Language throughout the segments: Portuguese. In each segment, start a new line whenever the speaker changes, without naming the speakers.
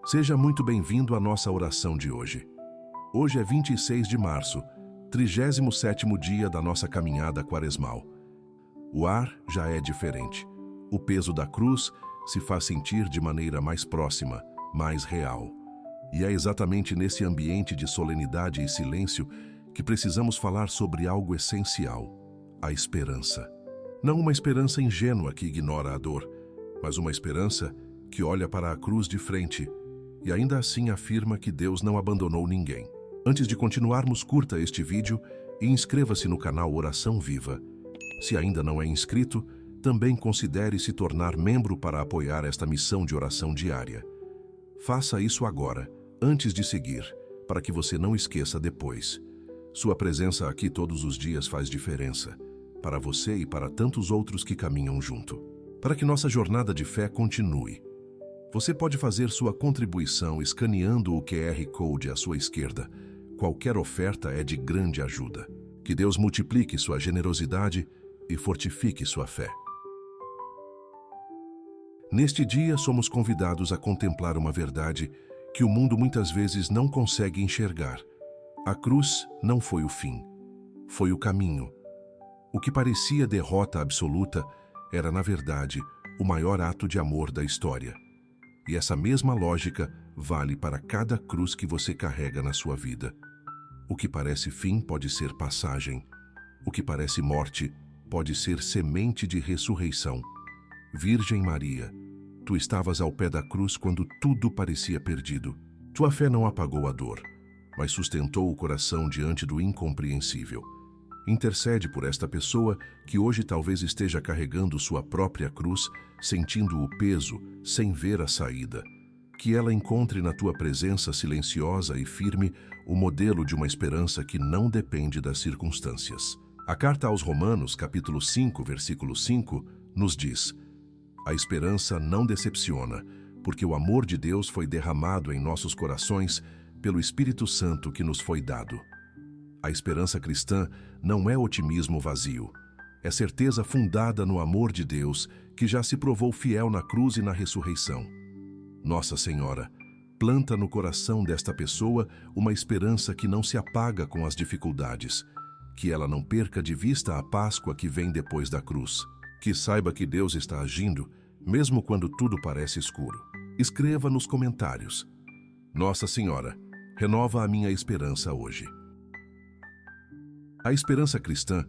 Seja muito bem-vindo à nossa oração de hoje. Hoje é 26 de março, 37º dia da nossa caminhada quaresmal. O ar já é diferente. O peso da cruz se faz sentir de maneira mais próxima, mais real. E é exatamente nesse ambiente de solenidade e silêncio que precisamos falar sobre algo essencial: a esperança. Não uma esperança ingênua que ignora a dor, mas uma esperança que olha para a cruz de frente e ainda assim afirma que Deus não abandonou ninguém. Antes de continuarmos, curta este vídeo e inscreva-se no canal Oração Viva. Se ainda não é inscrito, também considere se tornar membro para apoiar esta missão de oração diária. Faça isso agora, antes de seguir, para que você não esqueça depois. Sua presença aqui todos os dias faz diferença, para você e para tantos outros que caminham junto. Para que nossa jornada de fé continue, você pode fazer sua contribuição escaneando o QR Code à sua esquerda. Qualquer oferta é de grande ajuda. Que Deus multiplique sua generosidade e fortifique sua fé. Neste dia, somos convidados a contemplar uma verdade que o mundo muitas vezes não consegue enxergar. A cruz não foi o fim, foi o caminho. O que parecia derrota absoluta era, na verdade, o maior ato de amor da história. E essa mesma lógica vale para cada cruz que você carrega na sua vida. O que parece fim pode ser passagem. O que parece morte pode ser semente de ressurreição. Virgem Maria, tu estavas ao pé da cruz quando tudo parecia perdido. Tua fé não apagou a dor, mas sustentou o coração diante do incompreensível. Intercede por esta pessoa que hoje talvez esteja carregando sua própria cruz, sentindo o peso, sem ver a saída. Que ela encontre na tua presença silenciosa e firme o modelo de uma esperança que não depende das circunstâncias. A carta aos Romanos, capítulo 5, versículo 5, nos diz: a esperança não decepciona, porque o amor de Deus foi derramado em nossos corações pelo Espírito Santo que nos foi dado. A esperança cristã não é otimismo vazio. É certeza fundada no amor de Deus, que já se provou fiel na cruz e na ressurreição. Nossa Senhora, planta no coração desta pessoa uma esperança que não se apaga com as dificuldades, que ela não perca de vista a Páscoa que vem depois da cruz, que saiba que Deus está agindo, mesmo quando tudo parece escuro. Escreva nos comentários: Nossa Senhora, renova a minha esperança hoje. A esperança cristã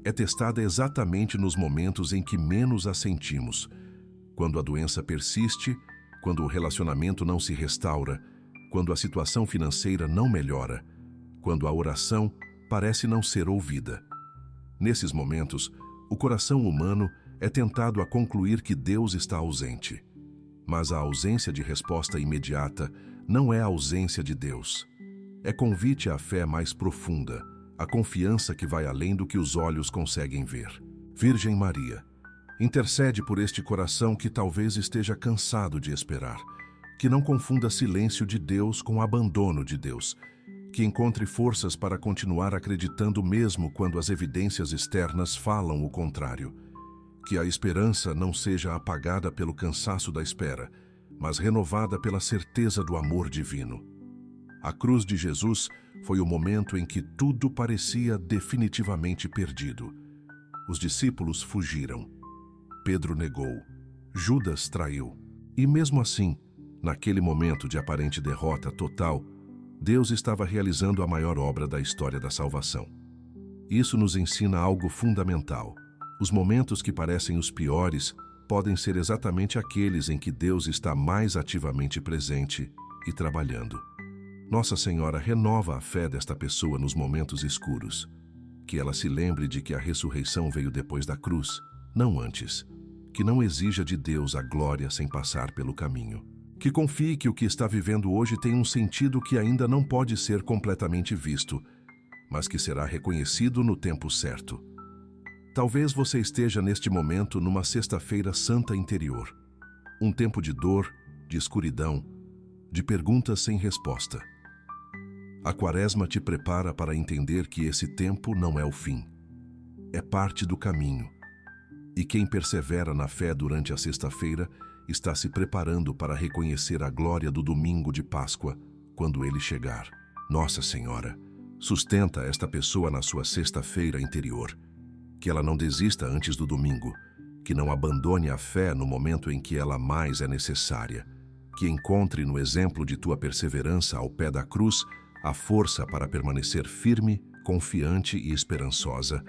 é testada exatamente nos momentos em que menos a sentimos, quando a doença persiste, quando o relacionamento não se restaura, quando a situação financeira não melhora, quando a oração parece não ser ouvida. Nesses momentos, o coração humano é tentado a concluir que Deus está ausente. Mas a ausência de resposta imediata não é a ausência de Deus. É convite à fé mais profunda, a confiança que vai além do que os olhos conseguem ver. Virgem Maria, intercede por este coração que talvez esteja cansado de esperar, que não confunda silêncio de Deus com abandono de Deus, que encontre forças para continuar acreditando mesmo quando as evidências externas falam o contrário, que a esperança não seja apagada pelo cansaço da espera, mas renovada pela certeza do amor divino. A cruz de Jesus foi o momento em que tudo parecia definitivamente perdido. Os discípulos fugiram. Pedro negou. Judas traiu. E mesmo assim, naquele momento de aparente derrota total, Deus estava realizando a maior obra da história da salvação. Isso nos ensina algo fundamental. Os momentos que parecem os piores podem ser exatamente aqueles em que Deus está mais ativamente presente e trabalhando. Nossa Senhora renova a fé desta pessoa nos momentos escuros. Que ela se lembre de que a ressurreição veio depois da cruz, não antes. Que não exija de Deus a glória sem passar pelo caminho. Que confie que o que está vivendo hoje tem um sentido que ainda não pode ser completamente visto, mas que será reconhecido no tempo certo. Talvez você esteja neste momento numa sexta-feira santa interior. Um tempo de dor, de escuridão, de perguntas sem resposta. A Quaresma te prepara para entender que esse tempo não é o fim. É parte do caminho. E quem persevera na fé durante a sexta-feira está se preparando para reconhecer a glória do domingo de Páscoa quando ele chegar. Nossa Senhora, sustenta esta pessoa na sua sexta-feira interior. Que ela não desista antes do domingo, que não abandone a fé no momento em que ela mais é necessária, que encontre no exemplo de tua perseverança ao pé da cruz a força para permanecer firme, confiante e esperançosa,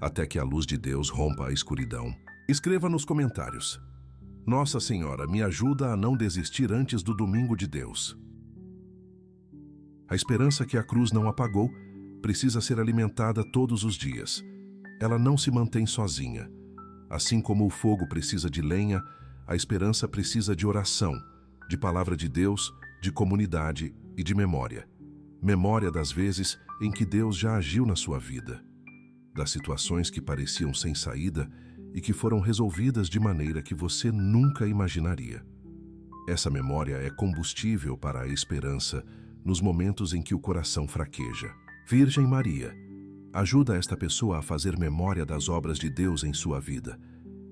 até que a luz de Deus rompa a escuridão. Escreva nos comentários: Nossa Senhora, me ajuda a não desistir antes do domingo de Deus. A esperança que a cruz não apagou precisa ser alimentada todos os dias. Ela não se mantém sozinha. Assim como o fogo precisa de lenha, a esperança precisa de oração, de palavra de Deus, de comunidade e de memória. Memória das vezes em que Deus já agiu na sua vida, das situações que pareciam sem saída e que foram resolvidas de maneira que você nunca imaginaria. Essa memória é combustível para a esperança nos momentos em que o coração fraqueja. Virgem Maria, ajuda esta pessoa a fazer memória das obras de Deus em sua vida.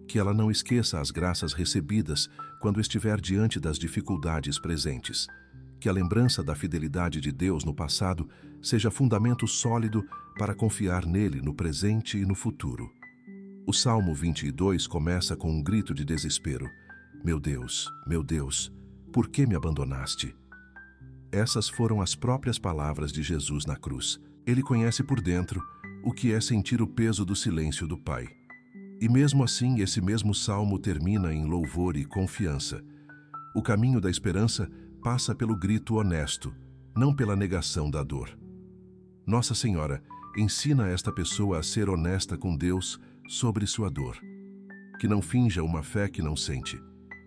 Que ela não esqueça as graças recebidas quando estiver diante das dificuldades presentes. Que a lembrança da fidelidade de Deus no passado seja fundamento sólido para confiar nele no presente e no futuro. O Salmo 22 começa com um grito de desespero: meu Deus, por que me abandonaste? Essas foram as próprias palavras de Jesus na cruz. Ele conhece por dentro o que é sentir o peso do silêncio do Pai. E mesmo assim, esse mesmo salmo termina em louvor e confiança. O caminho da esperança passa pelo grito honesto, não pela negação da dor. Nossa Senhora, ensina esta pessoa a ser honesta com Deus sobre sua dor. Que não finja uma fé que não sente.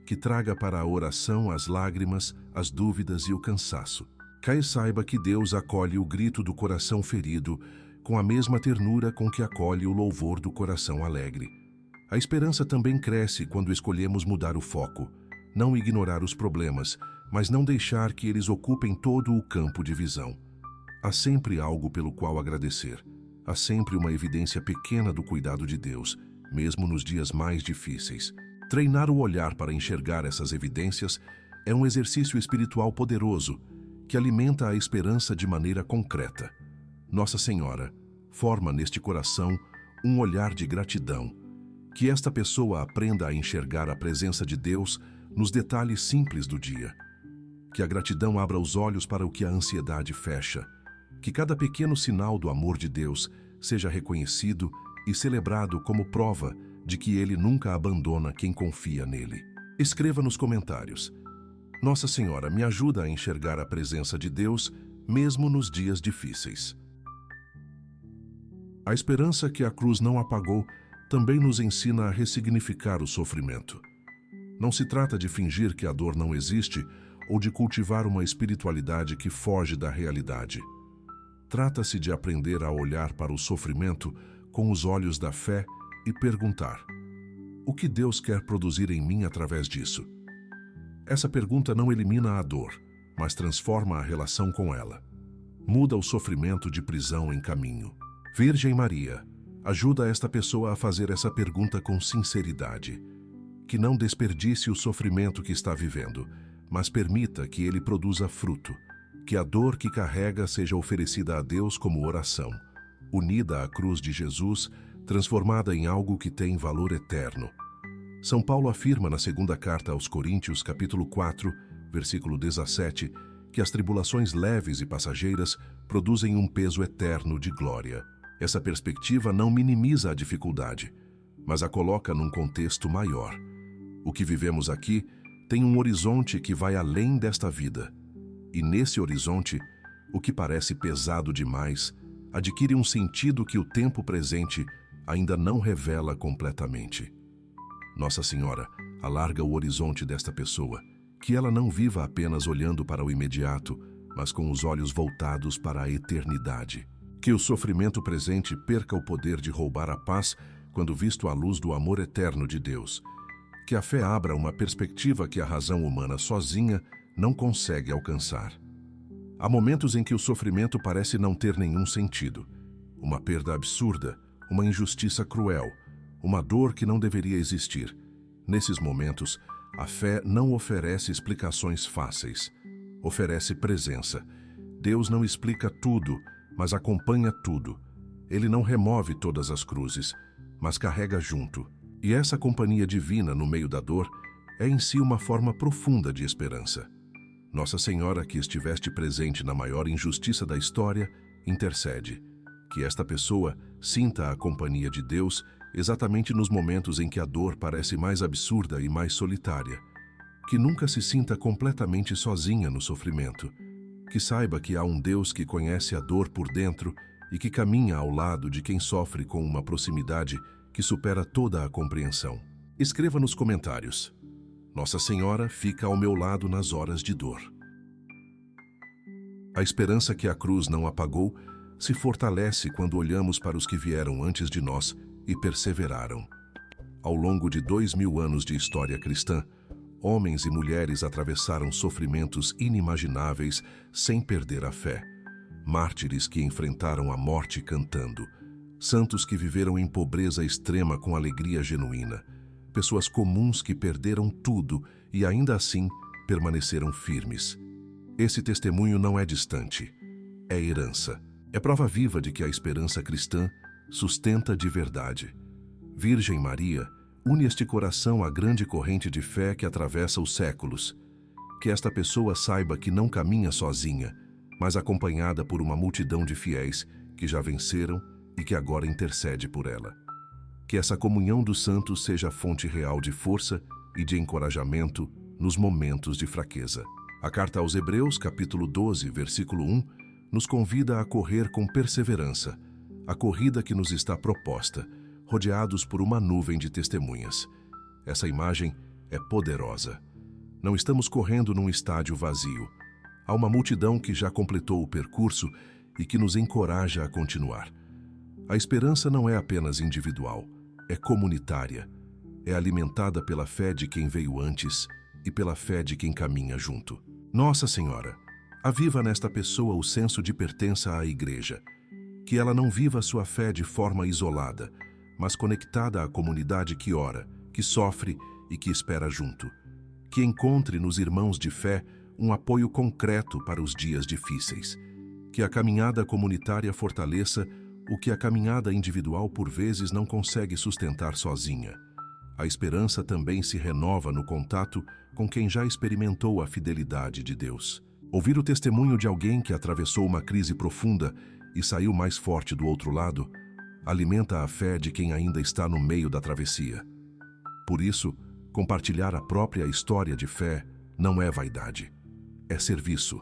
Que traga para a oração as lágrimas, as dúvidas e o cansaço. Que saiba que Deus acolhe o grito do coração ferido com a mesma ternura com que acolhe o louvor do coração alegre. A esperança também cresce quando escolhemos mudar o foco, não ignorar os problemas, mas não deixar que eles ocupem todo o campo de visão. Há sempre algo pelo qual agradecer. Há sempre uma evidência pequena do cuidado de Deus, mesmo nos dias mais difíceis. Treinar o olhar para enxergar essas evidências é um exercício espiritual poderoso que alimenta a esperança de maneira concreta. Nossa Senhora, forma neste coração um olhar de gratidão. Que esta pessoa aprenda a enxergar a presença de Deus nos detalhes simples do dia. Que a gratidão abra os olhos para o que a ansiedade fecha. Que cada pequeno sinal do amor de Deus seja reconhecido e celebrado como prova de que Ele nunca abandona quem confia nele. Escreva nos comentários: Nossa Senhora, me ajuda a enxergar a presença de Deus mesmo nos dias difíceis. A esperança que a cruz não apagou também nos ensina a ressignificar o sofrimento. Não se trata de fingir que a dor não existe ou de cultivar uma espiritualidade que foge da realidade. Trata-se de aprender a olhar para o sofrimento com os olhos da fé e perguntar: o que Deus quer produzir em mim através disso? Essa pergunta não elimina a dor, mas transforma a relação com ela. Muda o sofrimento de prisão em caminho. Virgem Maria, ajuda esta pessoa a fazer essa pergunta com sinceridade. Que não desperdice o sofrimento que está vivendo, mas permita que ele produza fruto. Que a dor que carrega seja oferecida a Deus como oração, unida à cruz de Jesus, transformada em algo que tem valor eterno. São Paulo afirma na segunda carta aos Coríntios, capítulo 4, versículo 17, que as tribulações leves e passageiras produzem um peso eterno de glória. Essa perspectiva não minimiza a dificuldade, mas a coloca num contexto maior. O que vivemos aqui tem um horizonte que vai além desta vida. E nesse horizonte, o que parece pesado demais adquire um sentido que o tempo presente ainda não revela completamente. Nossa Senhora, alarga o horizonte desta pessoa, que ela não viva apenas olhando para o imediato, mas com os olhos voltados para a eternidade. Que o sofrimento presente perca o poder de roubar a paz quando visto à luz do amor eterno de Deus. Que a fé abra uma perspectiva que a razão humana sozinha não consegue alcançar. Há momentos em que o sofrimento parece não ter nenhum sentido. Uma perda absurda, uma injustiça cruel, uma dor que não deveria existir. Nesses momentos, A fé não oferece explicações fáceis, oferece presença. Deus não explica tudo, mas acompanha tudo. Ele não remove todas as cruzes, mas carrega junto. E essa companhia divina no meio da dor é em si uma forma profunda de esperança. Nossa Senhora, que estiveste presente na maior injustiça da história, intercede. Que esta pessoa sinta a companhia de Deus exatamente nos momentos em que a dor parece mais absurda e mais solitária. Que nunca se sinta completamente sozinha no sofrimento. Que saiba que há um Deus que conhece a dor por dentro e que caminha ao lado de quem sofre com uma proximidade que supera toda a compreensão. Escreva nos comentários: Nossa Senhora fica ao meu lado nas horas de dor. A esperança que a cruz não apagou se fortalece quando olhamos para os que vieram antes de nós e perseveraram. Ao longo de 2000 anos de história cristã, homens e mulheres atravessaram sofrimentos inimagináveis sem perder a fé. Mártires que enfrentaram a morte cantando. Santos que viveram em pobreza extrema com alegria genuína. Pessoas comuns que perderam tudo e ainda assim permaneceram firmes. Esse testemunho não é distante, é herança. É prova viva de que a esperança cristã sustenta de verdade. Virgem Maria, une este coração à grande corrente de fé que atravessa os séculos. Que esta pessoa saiba que não caminha sozinha, mas acompanhada por uma multidão de fiéis que já venceram e que agora intercede por ela. Que essa comunhão dos santos seja fonte real de força e de encorajamento nos momentos de fraqueza. A carta aos Hebreus, capítulo 12, versículo 1, nos convida a correr com perseverança, a corrida que nos está proposta, rodeados por uma nuvem de testemunhas. Essa imagem é poderosa. Não estamos correndo num estádio vazio. Há uma multidão que já completou o percurso e que nos encoraja a continuar. A esperança não é apenas individual, é comunitária. É alimentada pela fé de quem veio antes e pela fé de quem caminha junto. Nossa Senhora, aviva nesta pessoa o senso de pertença à Igreja. Que ela não viva sua fé de forma isolada, mas conectada à comunidade que ora, que sofre e que espera junto. Que encontre nos irmãos de fé um apoio concreto para os dias difíceis. Que a caminhada comunitária fortaleça o que a caminhada individual por vezes não consegue sustentar sozinha. A esperança também se renova no contato com quem já experimentou a fidelidade de Deus. Ouvir o testemunho de alguém que atravessou uma crise profunda e saiu mais forte do outro lado alimenta a fé de quem ainda está no meio da travessia. Por isso, compartilhar a própria história de fé não é vaidade, é serviço.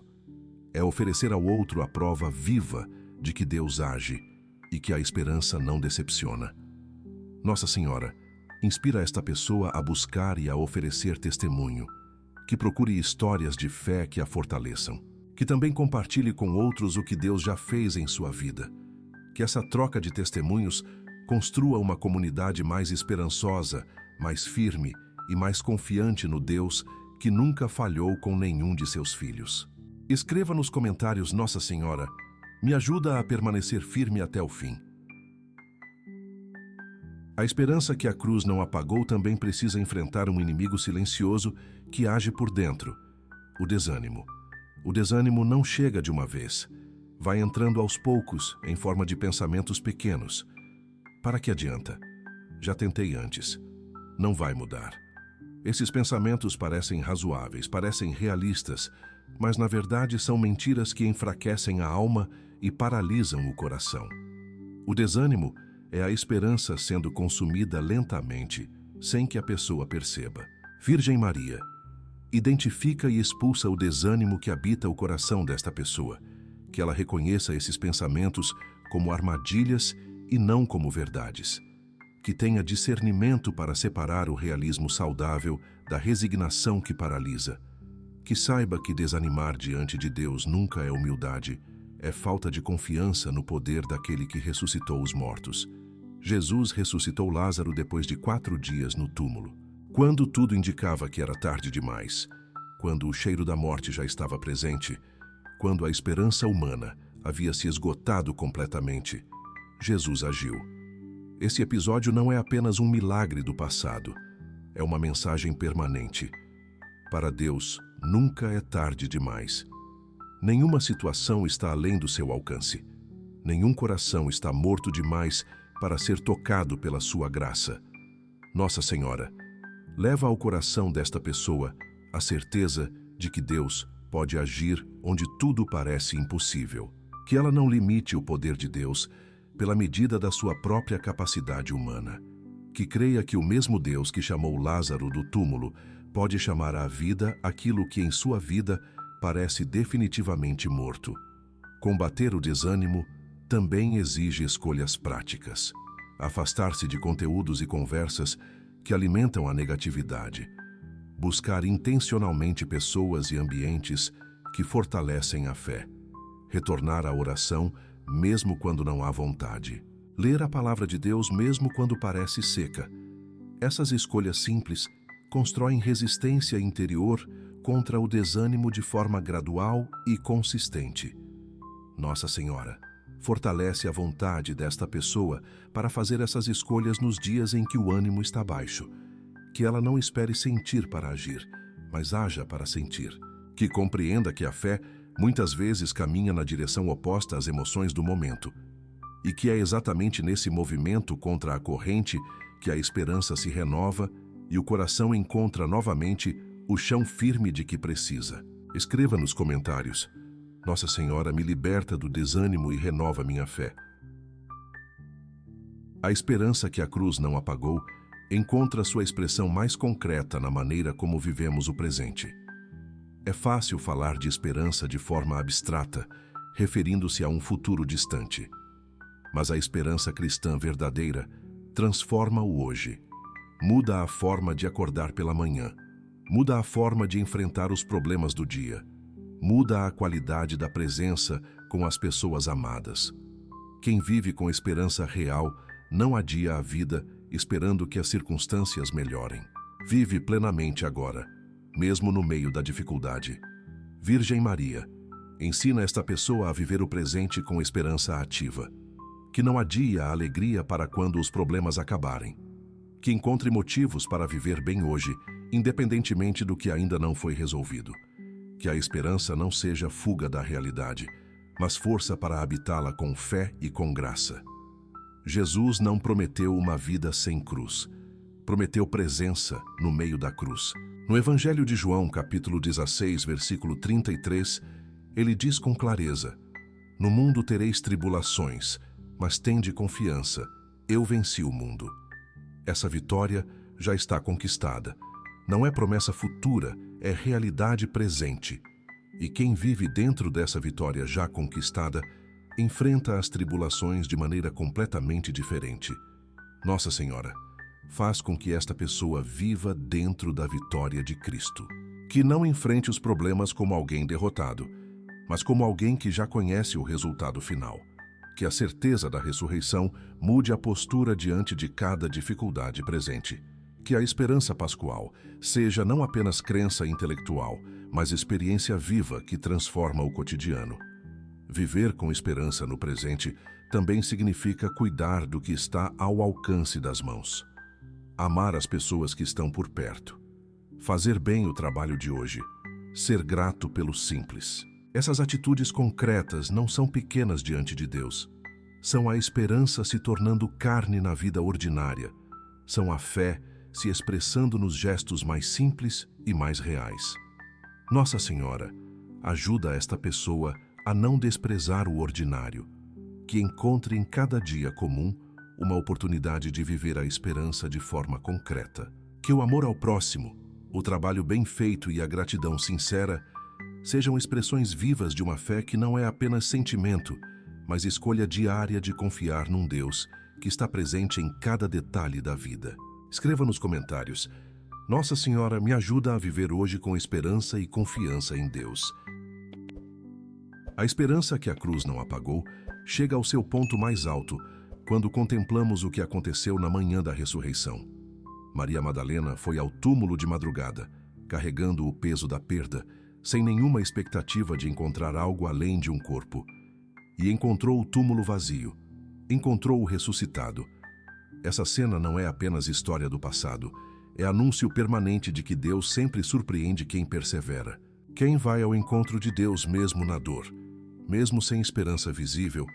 É oferecer ao outro a prova viva de que Deus age e que a esperança não decepciona. Nossa Senhora, inspira esta pessoa a buscar e a oferecer testemunho, que procure histórias de fé que a fortaleçam, que também compartilhe com outros o que Deus já fez em sua vida, que essa troca de testemunhos construa uma comunidade mais esperançosa, mais firme e mais confiante no Deus que nunca falhou com nenhum de seus filhos. Escreva nos comentários: Nossa Senhora, me ajuda a permanecer firme até o fim. A esperança que a cruz não apagou também precisa enfrentar um inimigo silencioso que age por dentro: o desânimo. O desânimo não chega de uma vez. Vai entrando aos poucos, em forma de pensamentos pequenos. Para que adianta? Já tentei antes. Não vai mudar. Esses pensamentos parecem razoáveis, parecem realistas, mas na verdade são mentiras que enfraquecem a alma e paralisam o coração. O desânimo é a esperança sendo consumida lentamente, sem que a pessoa perceba. Virgem Maria, identifica e expulsa o desânimo que habita o coração desta pessoa, que ela reconheça esses pensamentos como armadilhas e não como verdades, que tenha discernimento para separar o realismo saudável da resignação que paralisa, que saiba que desanimar diante de Deus nunca é humildade, é falta de confiança no poder daquele que ressuscitou os mortos. Jesus ressuscitou Lázaro depois de 4 dias no túmulo, quando tudo indicava que era tarde demais, quando o cheiro da morte já estava presente, quando a esperança humana havia se esgotado completamente. Jesus agiu. Esse episódio não é apenas um milagre do passado, é uma mensagem permanente. Para Deus, nunca é tarde demais. Nenhuma situação está além do seu alcance. Nenhum coração está morto demais para ser tocado pela sua graça. Nossa Senhora, leva ao coração desta pessoa a certeza de que Deus pode agir onde tudo parece impossível. Que ela não limite o poder de Deus pela medida da sua própria capacidade humana. Que creia que o mesmo Deus que chamou Lázaro do túmulo pode chamar à vida aquilo que em sua vida parece definitivamente morto. Combater o desânimo também exige escolhas práticas. Afastar-se de conteúdos e conversas que alimentam a negatividade. Buscar intencionalmente pessoas e ambientes que fortalecem a fé. Retornar à oração mesmo quando não há vontade. Ler a palavra de Deus mesmo quando parece seca. Essas escolhas simples constroem resistência interior contra o desânimo de forma gradual e consistente. Nossa Senhora, fortalece a vontade desta pessoa para fazer essas escolhas nos dias em que o ânimo está baixo. Que ela não espere sentir para agir, mas haja para sentir. Que compreenda que a fé muitas vezes caminha na direção oposta às emoções do momento. E que é exatamente nesse movimento contra a corrente que a esperança se renova e o coração encontra novamente o chão firme de que precisa. Escreva nos comentários: Nossa Senhora me liberta do desânimo e renova minha fé. A esperança que a cruz não apagou encontra sua expressão mais concreta na maneira como vivemos o presente. É fácil falar de esperança de forma abstrata, referindo-se a um futuro distante. Mas a esperança cristã verdadeira transforma o hoje. Muda a forma de acordar pela manhã. Muda a forma de enfrentar os problemas do dia. Muda a qualidade da presença com as pessoas amadas. Quem vive com esperança real não adia a vida esperando que as circunstâncias melhorem. Vive plenamente agora, mesmo no meio da dificuldade. Virgem Maria, ensina esta pessoa a viver o presente com esperança ativa. Que não adia a alegria para quando os problemas acabarem. Que encontre motivos para viver bem hoje, independentemente do que ainda não foi resolvido. Que a esperança não seja fuga da realidade, mas força para habitá-la com fé e com graça. Jesus não prometeu uma vida sem cruz. Prometeu presença no meio da cruz. No Evangelho de João, capítulo 16, versículo 33, ele diz com clareza: No mundo tereis tribulações, mas tende confiança, eu venci o mundo. Essa vitória já está conquistada. Não é promessa futura, é realidade presente. E quem vive dentro dessa vitória já conquistada, enfrenta as tribulações de maneira completamente diferente. Nossa Senhora, faz com que esta pessoa viva dentro da vitória de Cristo. Que não enfrente os problemas como alguém derrotado, mas como alguém que já conhece o resultado final. Que a certeza da ressurreição mude a postura diante de cada dificuldade presente. Que a esperança pascual seja não apenas crença intelectual, mas experiência viva que transforma o cotidiano. Viver com esperança no presente também significa cuidar do que está ao alcance das mãos. Amar as pessoas que estão por perto. Fazer bem o trabalho de hoje. Ser grato pelo simples. Essas atitudes concretas não são pequenas diante de Deus. São a esperança se tornando carne na vida ordinária. São a fé se expressando nos gestos mais simples e mais reais. Nossa Senhora, ajuda esta pessoa a não desprezar o ordinário, que encontre em cada dia comum uma oportunidade de viver a esperança de forma concreta. Que o amor ao próximo, o trabalho bem feito e a gratidão sincera sejam expressões vivas de uma fé que não é apenas sentimento, mas escolha diária de confiar num Deus que está presente em cada detalhe da vida. Escreva nos comentários: Nossa Senhora me ajuda a viver hoje com esperança e confiança em Deus. A esperança que a cruz não apagou chega ao seu ponto mais alto quando contemplamos o que aconteceu na manhã da ressurreição. Maria Madalena foi ao túmulo de madrugada, carregando o peso da perda, sem nenhuma expectativa de encontrar algo além de um corpo. E encontrou o túmulo vazio. Encontrou o ressuscitado. Essa cena não é apenas história do passado, é anúncio permanente de que Deus sempre surpreende quem persevera. Quem vai ao encontro de Deus mesmo na dor, mesmo sem esperança visível,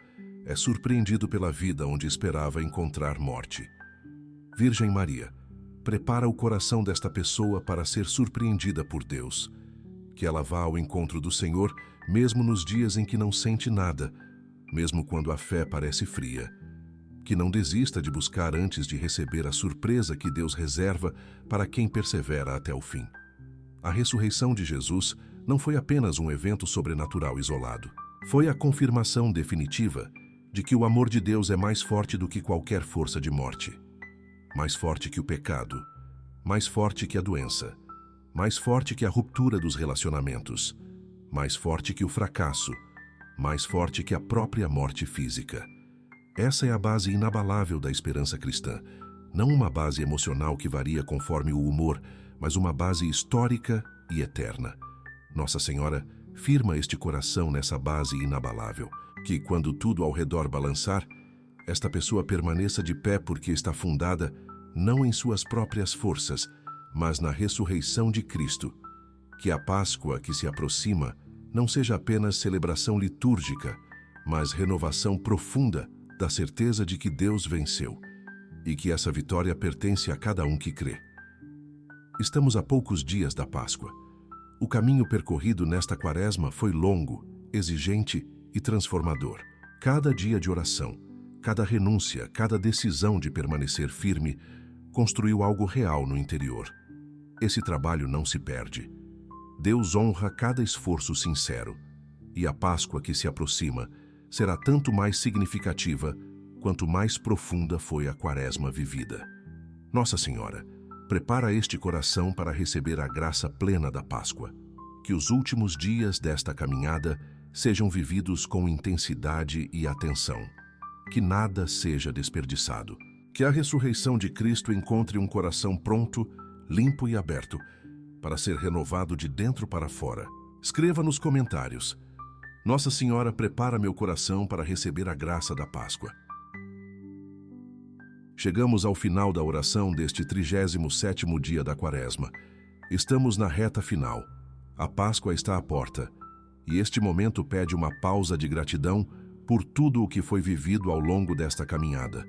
é surpreendido pela vida onde esperava encontrar morte. Virgem Maria, prepara o coração desta pessoa para ser surpreendida por Deus. Que ela vá ao encontro do Senhor, mesmo nos dias em que não sente nada, mesmo quando a fé parece fria. Que não desista de buscar antes de receber a surpresa que Deus reserva para quem persevera até o fim. A ressurreição de Jesus não foi apenas um evento sobrenatural isolado. Foi a confirmação definitiva de que o amor de Deus é mais forte do que qualquer força de morte. Mais forte que o pecado, mais forte que a doença, mais forte que a ruptura dos relacionamentos, mais forte que o fracasso, mais forte que a própria morte física. Essa é a base inabalável da esperança cristã. Não uma base emocional que varia conforme o humor, mas uma base histórica e eterna. Nossa Senhora firma este coração nessa base inabalável, que, quando tudo ao redor balançar, esta pessoa permaneça de pé porque está fundada não em suas próprias forças, mas na ressurreição de Cristo. Que a Páscoa que se aproxima não seja apenas celebração litúrgica, mas renovação profunda da certeza de que Deus venceu, e que essa vitória pertence a cada um que crê. Estamos a poucos dias da Páscoa. O caminho percorrido nesta quaresma foi longo, exigente e transformador. Cada dia de oração, cada renúncia, cada decisão de permanecer firme, construiu algo real no interior. Esse trabalho não se perde. Deus honra cada esforço sincero, e a Páscoa que se aproxima será tanto mais significativa quanto mais profunda foi a quaresma vivida. Nossa Senhora, prepara este coração para receber a graça plena da Páscoa. Que os últimos dias desta caminhada sejam vividos com intensidade e atenção. Que nada seja desperdiçado. Que a ressurreição de Cristo encontre um coração pronto, limpo e aberto, para ser renovado de dentro para fora. Escreva nos comentários: Nossa Senhora prepara meu coração para receber a graça da Páscoa. Chegamos ao final da oração deste 37º dia da Quaresma. Estamos na reta final. A Páscoa está à porta, e este momento pede uma pausa de gratidão por tudo o que foi vivido ao longo desta caminhada.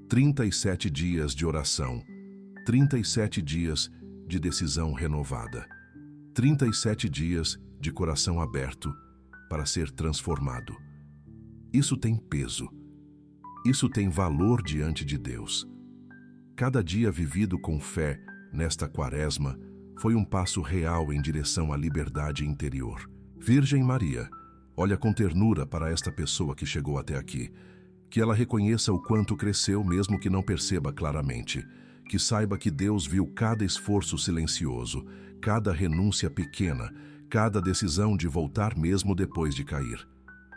37 dias de oração, 37 dias de decisão renovada, 37 dias de coração aberto para ser transformado. Isso tem peso. Isso tem valor diante de Deus. Cada dia vivido com fé nesta quaresma foi um passo real em direção à liberdade interior. Virgem Maria, olha com ternura para esta pessoa que chegou até aqui. Que ela reconheça o quanto cresceu mesmo que não perceba claramente. Que saiba que Deus viu cada esforço silencioso, cada renúncia pequena, cada decisão de voltar mesmo depois de cair.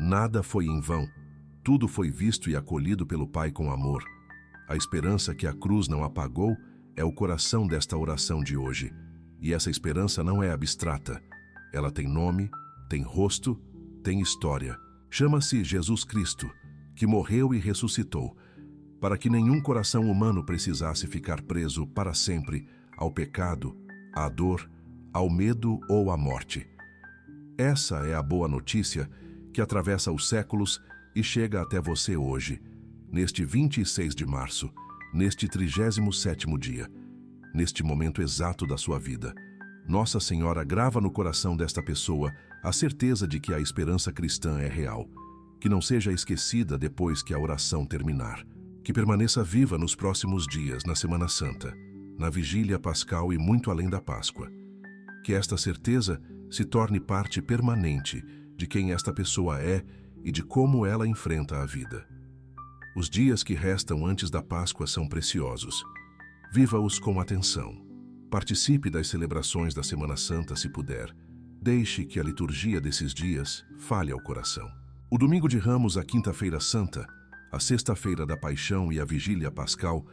Nada foi em vão. Tudo foi visto e acolhido pelo Pai com amor. A esperança que a cruz não apagou é o coração desta oração de hoje. E essa esperança não é abstrata. Ela tem nome, tem rosto, tem história. Chama-se Jesus Cristo, que morreu e ressuscitou, para que nenhum coração humano precisasse ficar preso para sempre ao pecado, à dor, ao medo ou à morte. Essa é a boa notícia que atravessa os séculos e chega até você hoje, neste 26 de março, neste 37º dia, neste momento exato da sua vida. Nossa Senhora grava no coração desta pessoa a certeza de que a esperança cristã é real, que não seja esquecida depois que a oração terminar, que permaneça viva nos próximos dias, na Semana Santa, na Vigília Pascal e muito além da Páscoa. Que esta certeza se torne parte permanente de quem esta pessoa é e de como ela enfrenta a vida. Os dias que restam antes da Páscoa são preciosos. Viva-os com atenção. Participe das celebrações da Semana Santa se puder. Deixe que a liturgia desses dias fale ao coração. O Domingo de Ramos, a Quinta-feira Santa, a Sexta-feira da Paixão e a Vigília Pascal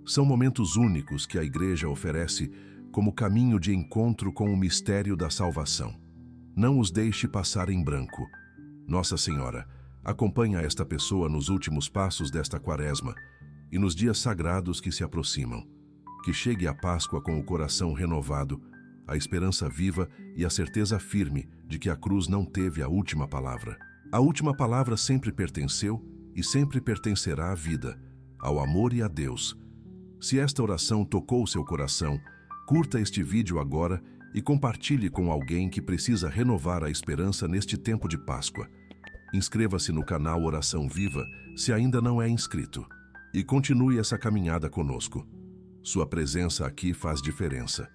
são momentos únicos que a Igreja oferece como caminho de encontro com o mistério da salvação. Não os deixe passar em branco. Nossa Senhora, acompanha esta pessoa nos últimos passos desta quaresma e nos dias sagrados que se aproximam. que chegue à Páscoa com o coração renovado, a esperança viva e a certeza firme de que a cruz não teve a última palavra. A última palavra sempre pertenceu e sempre pertencerá à vida, ao amor e a Deus. Se esta oração tocou seu coração, curta este vídeo agora e compartilhe com alguém que precisa renovar a esperança neste tempo de Páscoa. Inscreva-se no canal Oração Viva se ainda não é inscrito. E continue essa caminhada conosco. Sua presença aqui faz diferença.